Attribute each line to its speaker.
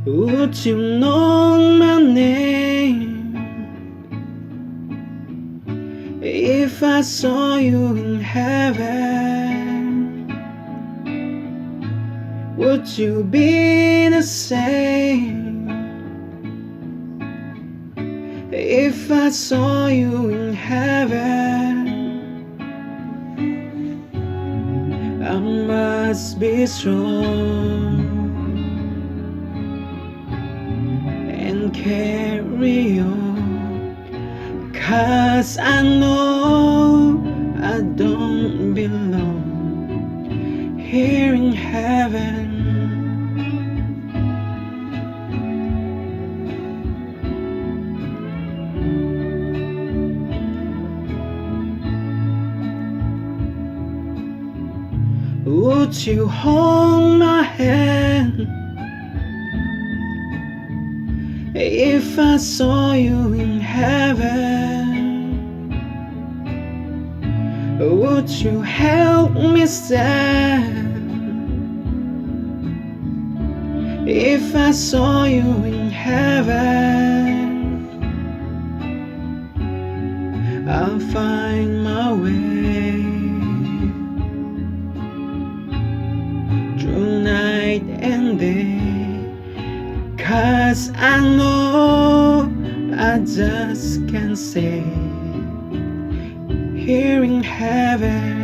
Speaker 1: Would you know my name if I saw you in heaven? Would you be the same if I saw you in heaven? I must be strong and carry on, 'cause I know I don't belong here in heaven. Would you hold my hand if I saw you in heaven? Would you help me stand if I saw you in heaven? I'll find my way through night and day, 'cause I know I just can't stay here in heaven.